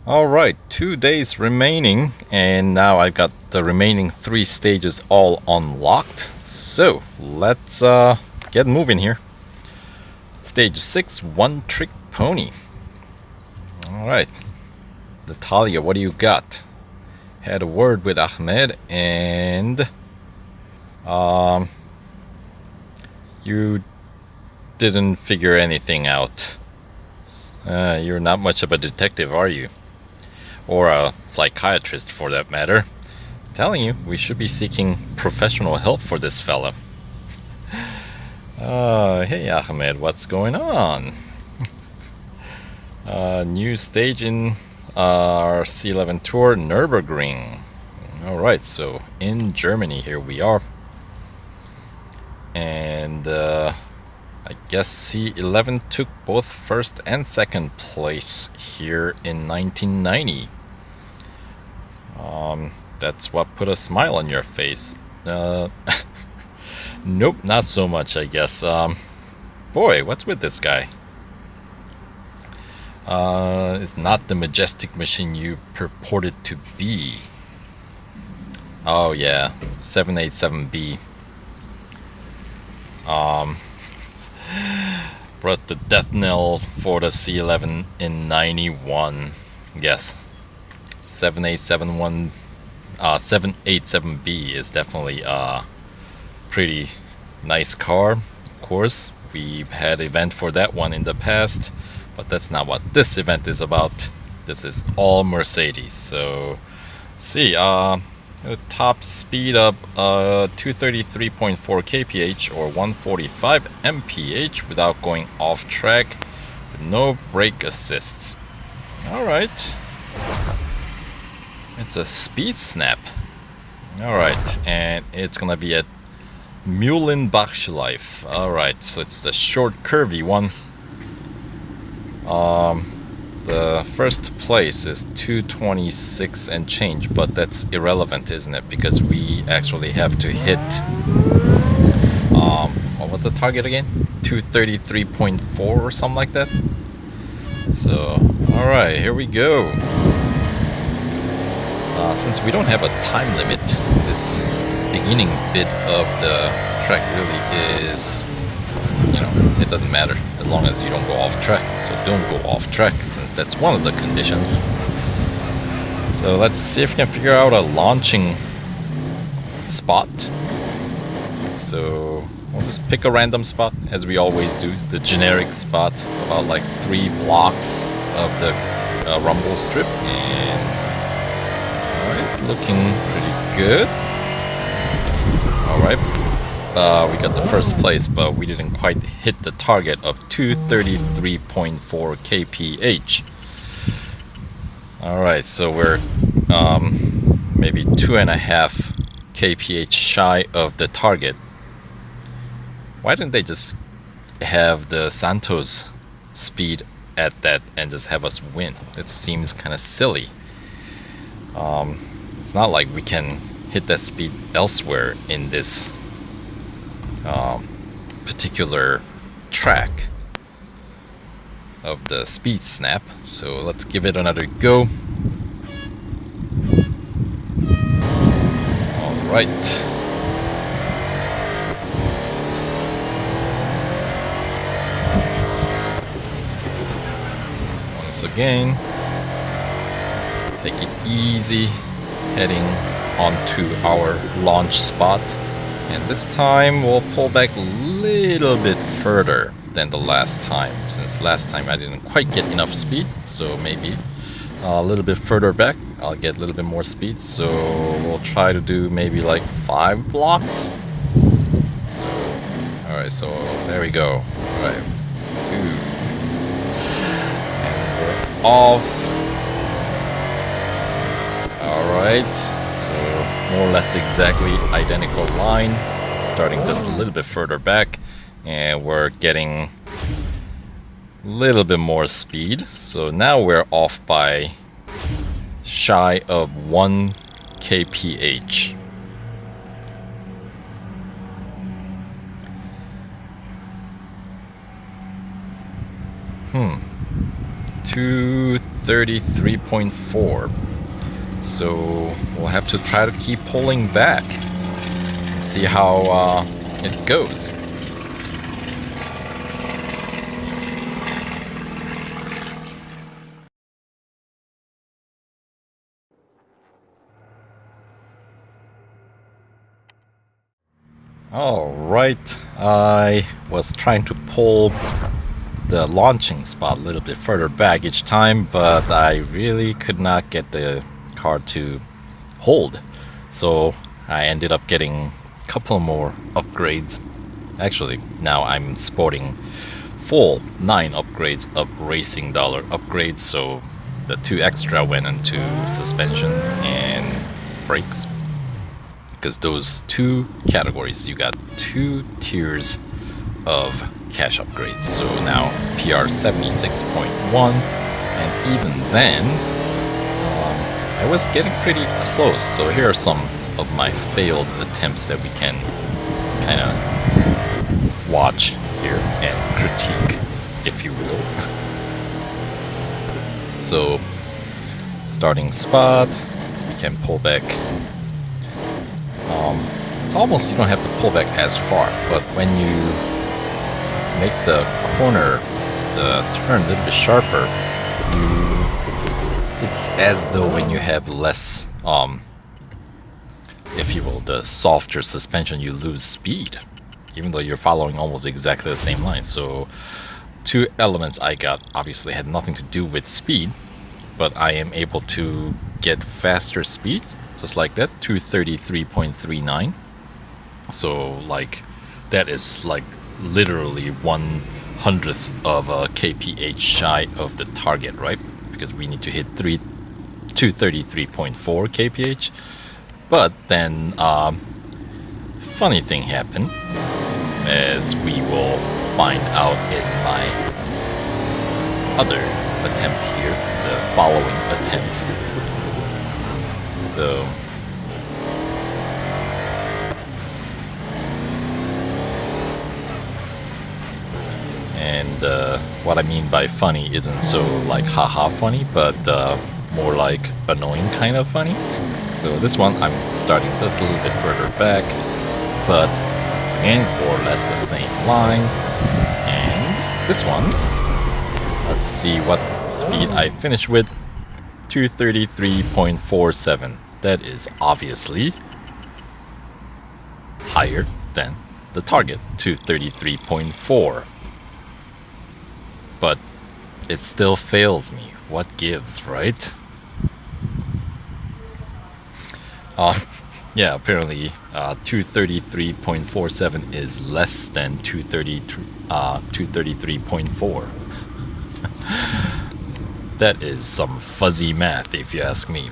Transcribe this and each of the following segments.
Alright, 2 days remaining, and now I got the remaining 3 stages all unlocked. So, let's get moving here. Stage 6, One Trick Pony. Alright, Natalia, what do you got? Had a word with Ahmed, and you didn't figure anything out. You're not much of a detective, are you? Or a psychiatrist, for that matter. I'm telling you, we should be seeking professional help for this fella. Hey Ahmed, what's going on? New stage in our C11 tour, Nürburgring. Alright, so in Germany here we are. And I guess C11 took both first and second place here in 1990. That's what put a smile on your face. Nope, not so much, I guess. Boy, what's with this guy? It's not the majestic machine you purported to be. Oh yeah, 787B. Brought the death knell for the C11 in 91. Yes, 787B is definitely a pretty nice car. Of course, we've had event for that one in the past, but that's not what this event is about. This is all Mercedes. So, let's see. The top speed of 233.4 kph or 145 mph without going off track with no brake assists. Alright. It's a speed snap. Alright, and it's gonna be at Müllenbachschleife. Alright, so it's the short curvy one. The first place is 226 and change, but that's irrelevant, isn't it? Because we actually have to hit what's the target again? 233.4 or something like that. So, alright, here we go. Since we don't have a time limit, this beginning bit of the track really is, you know, it doesn't matter as long as you don't go off track. So don't go off track, since that's one of the conditions. So let's see if we can figure out a launching spot. So we'll just pick a random spot, as we always do, the generic spot, about like 3 blocks of the rumble strip, and alright, looking pretty good. Alright. We got the first place, but we didn't quite hit the target of 233.4 kph. Alright, so we're maybe 2.5 kph shy of the target. Why didn't they just have the Santos speed at that and just have us win? It seems kind of silly. It's not like we can hit that speed elsewhere in this particular track of the speed snap. So let's give it another go. Alright. Once again, take it easy, heading onto our launch spot. And this time we'll pull back a little bit further than the last time, since last time I didn't quite get enough speed. So maybe a little bit further back I'll get a little bit more speed. So we'll try to do maybe like 5 blocks. So, alright, so there we go. Alright, 2. And we're off. Alright. More or less exactly identical line, starting just a little bit further back, and we're getting a little bit more speed. So now we're off by shy of 1 kph. 2 233.4. So we'll have to try to keep pulling back and see how it goes. Alright, I was trying to pull the launching spot a little bit further back each time, but I really could not get the car to hold. So I ended up getting a couple more upgrades. Actually, now I'm sporting full 9 upgrades of racing dollar upgrades, so the 2 extra went into suspension and brakes. Because those 2 categories, you got 2 tiers of cash upgrades. So now PR 76.1, and even then I was getting pretty close. So here are some of my failed attempts that we can kind of watch here and critique, if you will. So starting spot, we can pull back. It's almost, you don't have to pull back as far, but when you make the corner, the turn a little bit sharper, it's as though when you have less, if you will, the softer suspension, you lose speed, even though you're following almost exactly the same line. So 2 elements I got obviously had nothing to do with speed, but I am able to get faster speed, just like that, 233.39. So like that is like literally 1/100th of a kph shy of the target, right? Because we need to hit 233.4 kph. But then funny thing happened, as we will find out in my other attempt here, the following attempt. So and what I mean by funny isn't so like haha funny, but more like annoying kind of funny. So this one I'm starting just a little bit further back, but once again more or less the same line. And this one, let's see what speed I finish with. 233.47. That is obviously higher than the target, 233.4. But it still fails me. What gives, right? Yeah, apparently 233.47 is less than 233.4. That is some fuzzy math, if you ask me.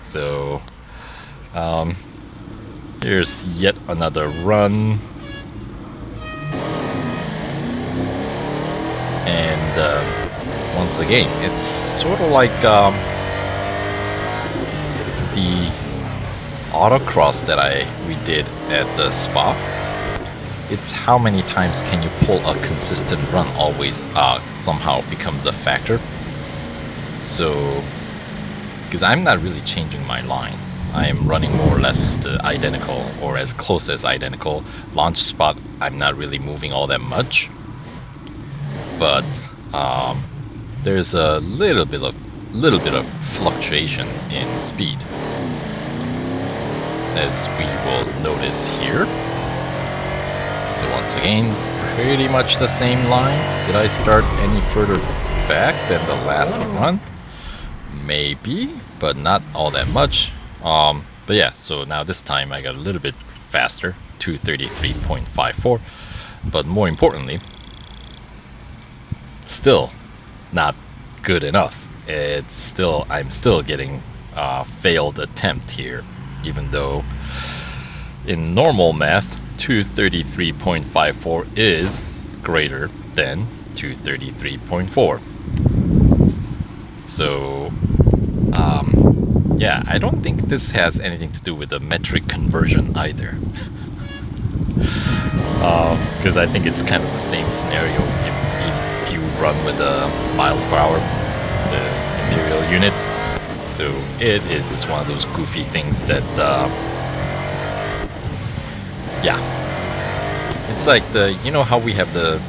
So here's yet another run, and once again it's sort of like the autocross that we did at the spa. It's how many times can you pull a consistent run always somehow becomes a factor. So, because I'm not really changing my line, I am running more or less the identical, or as close as identical. Launch spot, I'm not really moving all that much, but there's a little bit of fluctuation in speed, as we will notice here. So once again, pretty much the same line. Did I start any further back than the last run? Maybe, but not all that much. But yeah, so now this time I got a little bit faster, 233.54. But more importantly, still not good enough. I'm still getting failed attempt here, even though in normal math 233.54 is greater than 233.4. So yeah, I don't think this has anything to do with the metric conversion either. Because I think it's kind of the same scenario if you run with the miles per hour. In unit. So it is just one of those goofy things that, yeah. It's like you know how we have the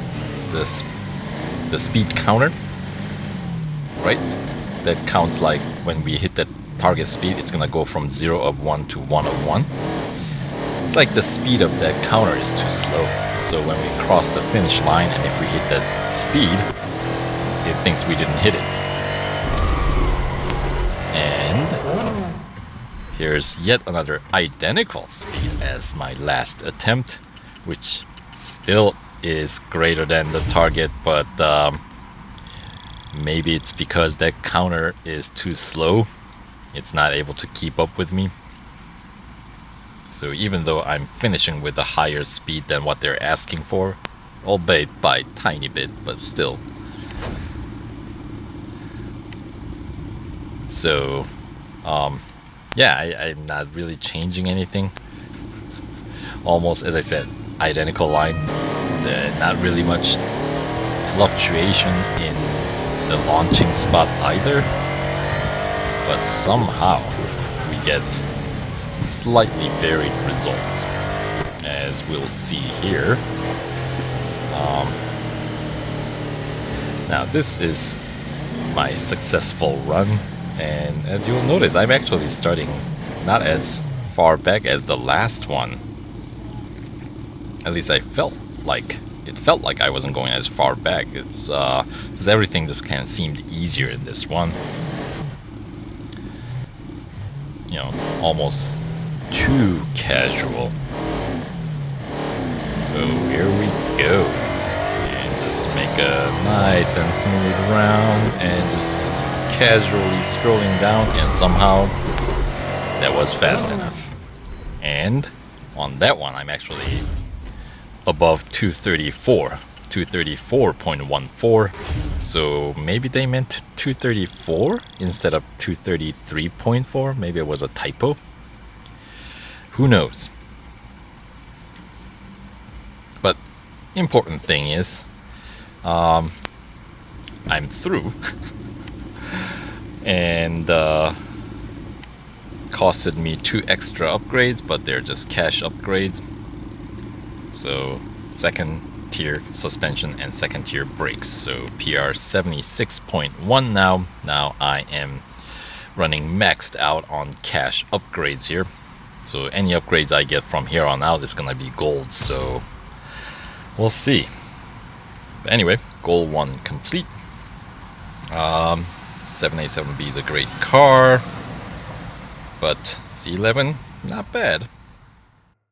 speed counter, right? That counts like when we hit the target speed, it's gonna go from 0 of 1 to 1 of 1. It's like the speed of that counter is too slow. So when we cross the finish line and if we hit that speed, it thinks we didn't hit it. And here's yet another identical speed as my last attempt, which still is greater than the target, but maybe it's because that counter is too slow. It's not able to keep up with me. So even though I'm finishing with a higher speed than what they're asking for, albeit by a tiny bit, but still. So, yeah, I'm not really changing anything. Almost, as I said, identical line. Not really much fluctuation in the launching spot either. But somehow we get slightly varied results, as we'll see here. Now this is my successful run, and as you'll notice, I'm actually starting not as far back as the last one. At least it felt like I wasn't going as far back. It's because everything just kind of seemed easier in this one. You know, almost too casual. So here we go. And just make a nice and smooth round and just casually strolling down, and somehow that was fast enough. And on that one, I'm actually above 234. 234.14. So maybe they meant 234 instead of 233.4. Maybe it was a typo. Who knows? But important thing is, I'm through, and costed me 2 extra upgrades, but they're just cash upgrades. So second tier suspension and second tier brakes. So PR 76.1 now. Now I am running maxed out on cash upgrades here. So any upgrades I get from here on out is gonna be gold. So we'll see. But anyway, goal 1 complete. 787B is a great car, but C11 not bad.